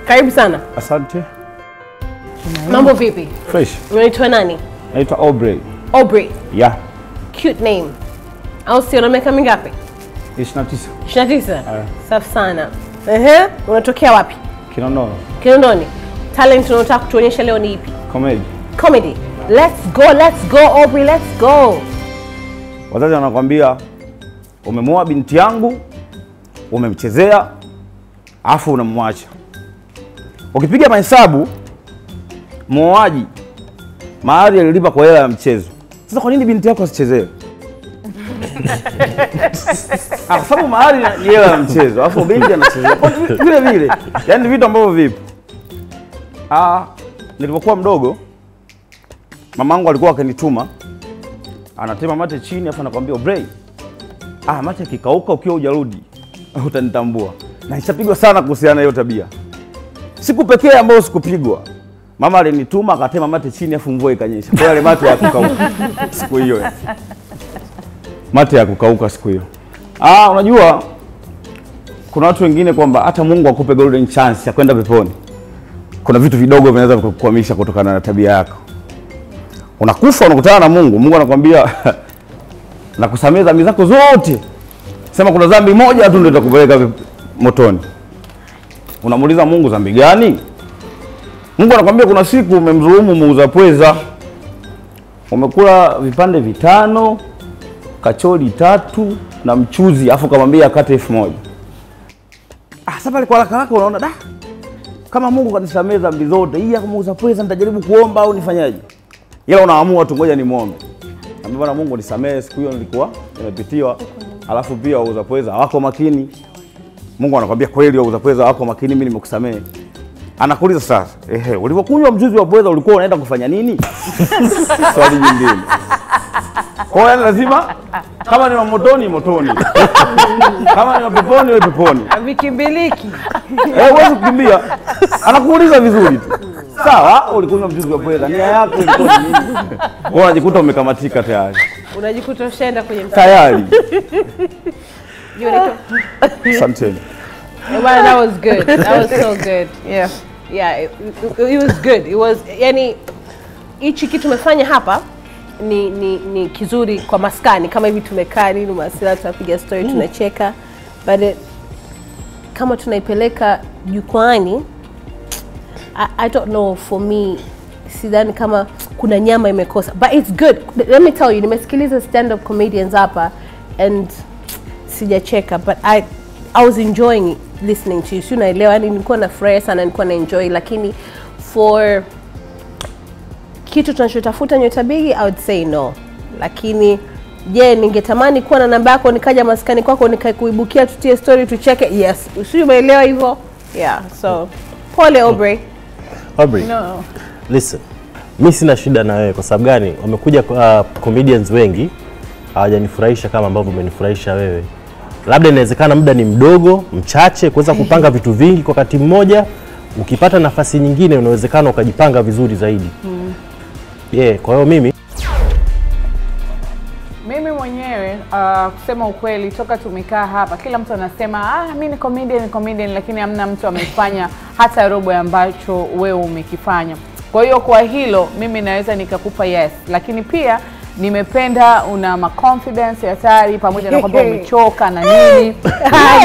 Karibu sana. Asante. Mambo vipi? Fresh. Unaitwa nani? Naitwa Aubrey. Aubrey. Yeah. Cute name. Au sio, na miaka mingapi? 29. 29. Safi sana. Unatokea wapi? Kinondoni. Kinondoni. Talent unataka kutuonyesha leo ni ipi? Comedy. Comedy. Let's go Aubrey, let's go. Wazazi wanakuambia umemuoa binti yangu, umemchezea, afu unamwacha. Ukipiga mahesabu, muoaji mahari alilipa kwa hela ya mchezo. Sasa kwa nini binti yako asichezewe? Sababu mahari ni hela ya mchezo, afu binti anachezea. Kwa vile vile, yani vitu ambavyo vipo. Nilipokuwa mdogo, mamangu alikuwa akanituma, anatema mate chini afa anakuambia Aubrey, mate kikauka ukiwa hujarudi utanitambua. Na nishapigwa sana kuhusiana na hiyo tabia. Siku pekee ambayo sikupigwa, mama alinituma akatema mate chini afu mvua ikanyesha. Kwa yale mate ya kukauka siku hiyo. Mate ya kukauka siku hiyo. Unajua kuna watu wengine kwamba hata Mungu akupe golden chance ya kwenda peponi, kuna vitu vidogo vinaweza kukukwamisha kutokana na tabia yako. Unakufa unakutana na Mungu, Mungu anakuambia nakusamehe dhambi zako zote. Sema kuna dhambi moja tu ndio itakupeleka motoni. Unamuuliza Mungu dhambi gani? Mungu anakuambia kuna siku umemdhulumu muuza pweza. Umekula vipande 5, kachori 3 na mchuzi, afu kamwambia akate 1000. Sasa pale kwa haraka unaona kama Mungu kanisamehe dhambi zote, hii ya muuza pweza nitajaribu kuomba au nifanyaje? Ila unaamua tu ngoja nimuombe. Naambia Bwana Mungu nisamehe, siku hiyo nilikuwa nimepitiwa. Alafu pia wauza pweza wako makini. Mungu anakuambia kweli wauza pweza wako makini, mimi nimekusamehe. Anakuuliza sasa, ulipokunywa mchuzi wa pweza ulikuwa unaenda kufanya nini? Swali jingine. Kwa hiyo lazima kama ni motoni motoni. Kama ni peponi wewe peponi. Vikimbiliki. Wewe kukimbia. Anakuuliza vizuri tu. Sawa, ulikunywa mchuzi wa pweza, nia yako ilikuwa nini? Wewe unajikuta umekamatika tayari. Unajikuta ushaenda kwenye tayari. Asante. Well, that was good. That was so good. Yeah, it was good. It was yani hichi kitu tumefanya hapa ni kizuri kwa maskani, kama hivi tumekaa nini masila tunapiga story tunacheka, but kama tunaipeleka jukwani, I don't know, for me sidhani kama kuna nyama imekosa, but it's good. Let me tell you, nimesikiliza stand up comedians hapa and sijacheka, but I was enjoying listening to you. Si unaelewa, yani nilikuwa na furaha sana, nilikuwa na enjoy, lakini for kitu tunachotafuta Nyota Bigi, I would say no. Lakini je, ningetamani kuwa na namba yako nikaja maskani kwako nikakuibukia tutie story tucheke? Yes. Usiumeelewa hivyo? Yeah. So pole Aubrey. Aubrey. No. Listen. Mimi sina shida na wewe kwa sababu gani? Wamekuja comedians wengi hawajanifurahisha kama ambavyo umenifurahisha wewe. Labda inawezekana muda ni mdogo, mchache kuweza kupanga vitu vingi kwa wakati mmoja. Ukipata nafasi nyingine unawezekana ukajipanga vizuri zaidi. Kwa hiyo mimi mwenyewe kusema ukweli, toka tumekaa hapa kila mtu anasema mimi ni comedian, lakini hamna mtu amefanya hata robo ambacho wewe umekifanya. Kwa hiyo kwa hilo mimi naweza nikakupa yes, lakini pia nimependa una confidence hatari, pamoja na kwamba umechoka na nini.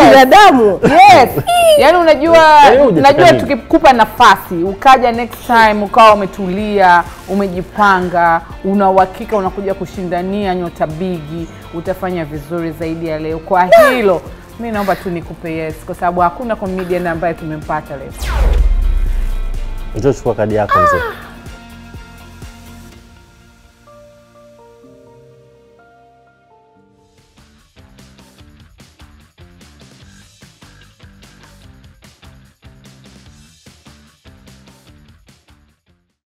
Binadamu. Yes. Yaani unajua tukikupa nafasi ukaja next time ukawa umetulia, umejipanga, una uhakika unakuja kushindania Nyota Bigi, utafanya vizuri zaidi ya leo. Kwa hilo mimi naomba tu nikupe yes, kwa sababu hakuna comedian ambaye tumempata leo. Njoo chukua kadi yako mzee.